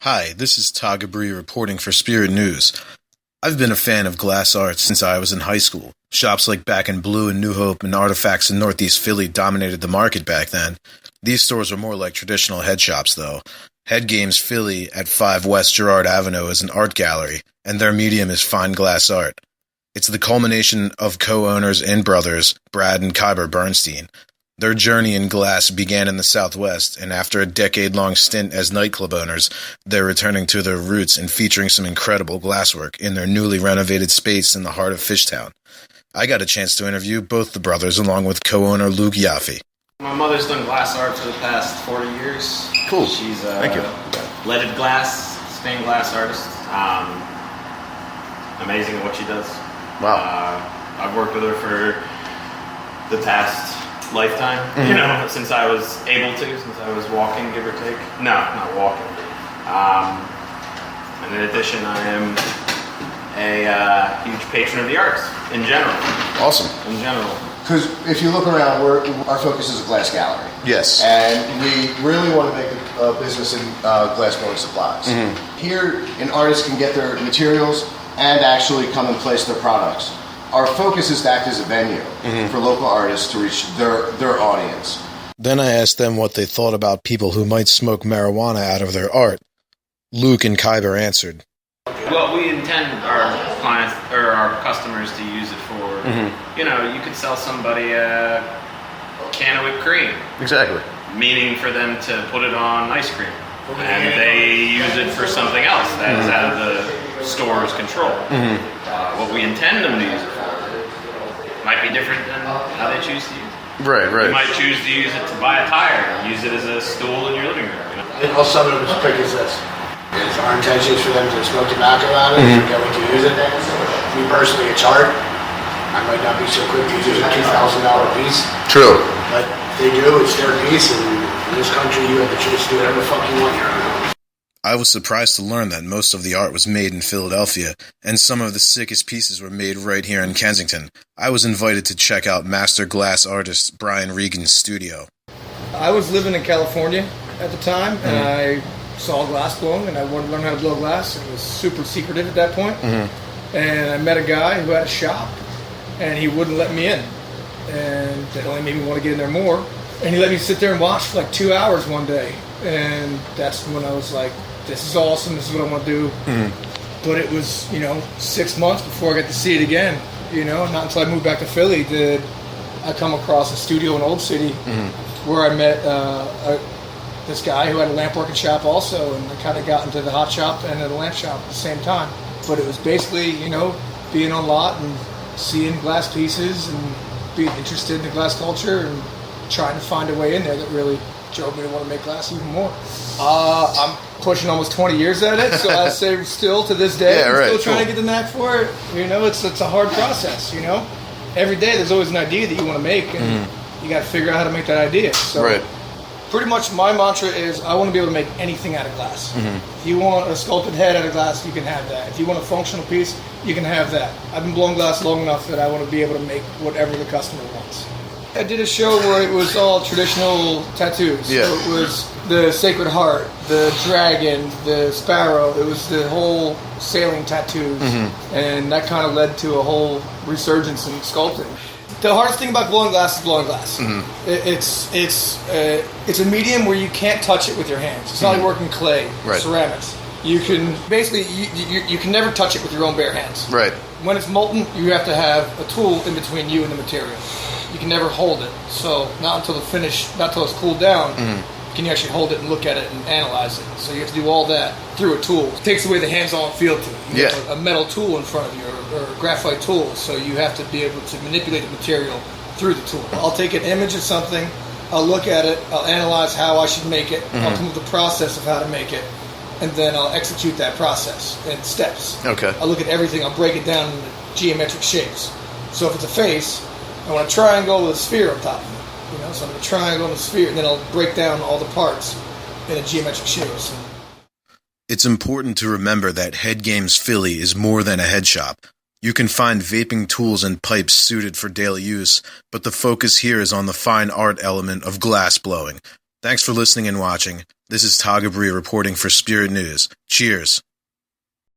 Hi, this is Todd Gabri reporting for Spirit News. I've been a fan of glass art since I was in high school. Shops like Back in Blue in New Hope and Artifacts in Northeast Philly dominated the market back then. These stores were more like traditional head shops, though. Head Games Philly at 5 West Girard Avenue is an art gallery, and their medium is fine glass art. It's the culmination of co-owners and brothers, Brad and Kyber Bernstein. Their journey in glass began in the Southwest, and after a decade-long stint as nightclub owners, they're returning to their roots and featuring some incredible glasswork in their newly renovated space in the heart of Fishtown. I got a chance to interview both the brothers along with co-owner Luke Yaffe. My mother's done glass art for the past 40 years. Cool. She's Thank you. leaded glass, stained glass artist. Amazing at what she does. Wow. I've worked with her for the past lifetime, since I was able to, since I was walking, give or take. No, not walking. And in addition, I am a huge patron of the arts in general. Awesome. In general. Because if you look around, our focus is a glass gallery. Yes. And we really want to make a business in glass blowing supplies. Mm-hmm. Here, an artist can get their materials and actually come and place their products. Our focus is to act as a venue for local artists to reach their audience. Then I asked them what they thought about people who might smoke marijuana out of their art. Luke and Kyber answered. Well, we intend our clients or our customers to use it for, you could sell somebody a can of whipped cream. Exactly. Meaning for them to put it on ice cream. And they use it for something else that is out of the store's control. What we intend them to use it for might be different than how they choose to use it. Right. You might choose to use it to buy a tire, use it as a stool in your living room. And I'll sum it up as quick as this. If our intention is for them to smoke tobacco out of it, forget what to use it. Me personally, it's art. I might not be so quick to use a $2,000 piece. True. But they do, it's their piece, and in this country you have the chance to do whatever the fuck you want here on home. I was surprised to learn that most of the art was made in Philadelphia, and some of the sickest pieces were made right here in Kensington. I was invited to check out master glass artist Brian Regan's studio. I was living in California at the time, and I saw glass blowing, and I wanted to learn how to blow glass. It was super secretive at that point. And I met a guy who had a shop, and he wouldn't let me in. And that only made me want to get in there more. And he let me sit there and watch for like 2 hours one day. And that's when I was like, this is awesome, this is what I want to do. But it was, 6 months before I got to see it again. Not until I moved back to Philly did I come across a studio in Old City where I met this guy who had a lamp working shop also, and I kind of got into the hot shop and the lamp shop at the same time. But it was basically, being on lot and seeing glass pieces and being interested in the glass culture and trying to find a way in there that really drove me to want to make glass even more. I'm pushing almost 20 years at it, so I say still to this day, I'm still trying to get the knack for it. It's a hard process, Every day there's always an idea that you want to make, and you got to figure out how to make that idea. So pretty much my mantra is I want to be able to make anything out of glass. If you want a sculpted head out of glass, you can have that. If you want a functional piece, you can have that. I've been blowing glass long enough that I want to be able to make whatever the customer wants. I did a show where it was all traditional tattoos. Yeah. So it was the Sacred Heart, the dragon, the sparrow. It was the whole sailing tattoos. And that kind of led to a whole resurgence in sculpting. The hardest thing about blowing glass is blowing glass. It's a medium where you can't touch it with your hands. It's not like working clay, ceramics. You can basically you can never touch it with your own bare hands. Right. When it's molten, you have to have a tool in between you and the material. You can never hold it. So not until it's cooled down, can you actually hold it and look at it and analyze it. So you have to do all that through a tool. It takes away the hands-on feel to it. You have a metal tool in front of you or a graphite tool. So you have to be able to manipulate the material through the tool. I'll take an image of something, I'll look at it, I'll analyze how I should make it, I'll come up with the process of how to make it, and then I'll execute that process in steps. Okay. I'll look at everything, I'll break it down into geometric shapes. So if it's a face, I want a triangle with a sphere on top of it. So I'm going to triangle and a sphere, and then I'll break down all the parts in a geometric shapes. It's important to remember that Head Games Philly is more than a head shop. You can find vaping tools and pipes suited for daily use, but the focus here is on the fine art element of glass blowing. Thanks for listening and watching. This is Todd Gabri reporting for Spirit News. Cheers.